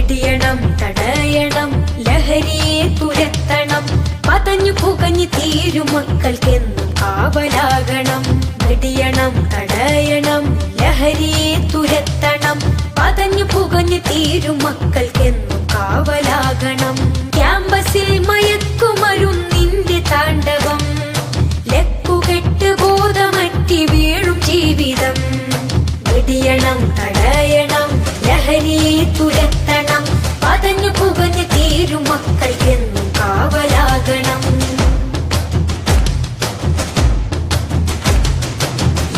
വെടിയണം തടയണം ലഹരിയെ തുരത്തണം പതഞ്ഞു പുകഞ്ഞു തീരും മക്കൾക്കെന്നും കാവലാകണം വെടിയണം തടയണം ലഹരിയെ തുരത്തണം പതഞ്ഞു പുകഞ്ഞു തീരും മക്കൾക്കെന്നും കാവലാകണം ക്യാമ്പസിൽ മയക്കുമരുന്നിന്റെ താണ്ഡവം ലക്കുകെട്ട് ബോധമറ്റി വീഴും ജീവിതം വെടിയണം തടയണം ലഹരിയെ തുരത്തണം പതഞ്ഞു പുകഞ്ഞു തീരും മക്കൾക്കെന്നും കാവലാകണം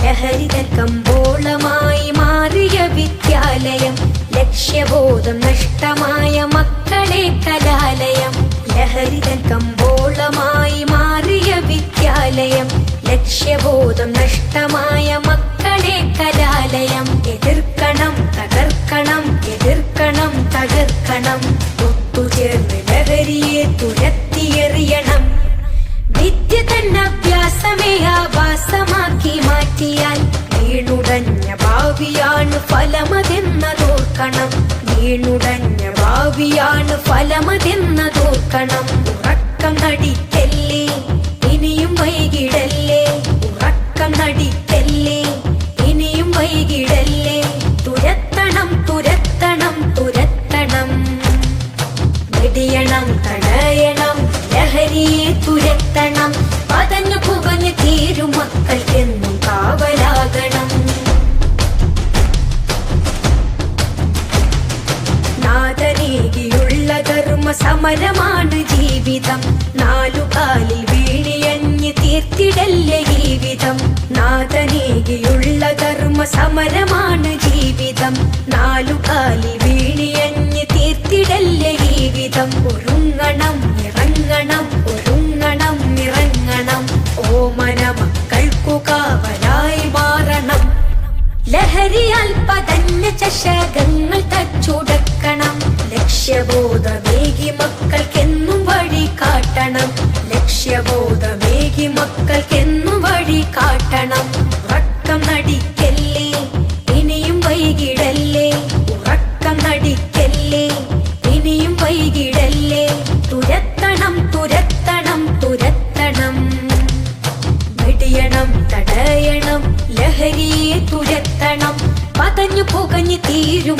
ലഹരിതൻ കമ്പോളമായി മാറിയ വിദ്യാലയം ലക്ഷ്യബോധം നഷ്ടമായ മക്കളെ കലാലയം ലഹരിതൻ കമ്പോളമായി മാറിയ വിദ്യാലയം ലക്ഷ്യബോധം നഷ്ടമായ മക്കളെ കലാലയം എതിർക്കണം തകർക്കണം എതിർക്കണം തകർക്കണം ഒത്തുചേർന്ന് ലഹരിയെ തുരത്തിയെറിയണം വിദ്യ തന്നെ അഭ്യാസമേ ആഭാസമാക്കി മാറ്റിയാൽ വീണുടഞ്ഞ ഭാവിയാണ് ഫലമതെന്നതോർക്കണം വീണുടഞ്ഞ ഭാവിയാണ് ഫലമതെന്നതോർക്കണം ഉറക്കം നടിക്കല്ലേ ഇനിയും വൈകിടല്ലേ ഉറക്കം നടിക്കല്ലേ ഇനിയും വൈകിടല്ലേ തുരത്തണം തുരത്തണം തുരത്തണം വെടിയണം തടയണം ലഹരിയെ തുരത്തണം പതഞ്ഞു പുകഞ്ഞു തീരും മക്കൾക്കെന്നും കാവലാകണം നാദനേകിയുള്ള ധർമ്മ സമരമാണ് ജീവിതം നാലുകാലിൽ വീണിയഞ്ഞ് തീർത്തിടല്ലേ ജീവിതം നാദനേകിയുള്ള ധർമ്മ സമരമാണ് ജീവിതം നാലുകാലിൽ വീണിയഞ്ഞ് തീർത്തിടല്ലേ ജീവിതം ഒരുങ്ങണം ഇറങ്ങണം ഒരുങ്ങണം ഇറങ്ങണം ഓമന മക്കൾക്കു കാവലായി മാറണം ലഹരിയാൽ പതഞ്ഞ ചഷകങ്ങൾ തച്ചുടക്കണം ലക്ഷ്യബോധമേകി മക്കൾക്കെന്നും വഴി കാട്ടണം ലക്ഷ്യബോധമേകി മക്കൾക്കെന്നും വഴി കാട്ടണം ഉറക്കം നടിക്കല്ലേ ഇനിയും വൈകിടല്ലേ ഉറക്കം നടിക്കല്ലേ ഇനിയും വൈകിടല്ലേ തുരത്തണം തുരത്തണം തുരത്തണം വെടിയണം തടയണം ലഹരിയെ തുരത്തണം പതഞ്ഞു പുകഞ്ഞു തീരും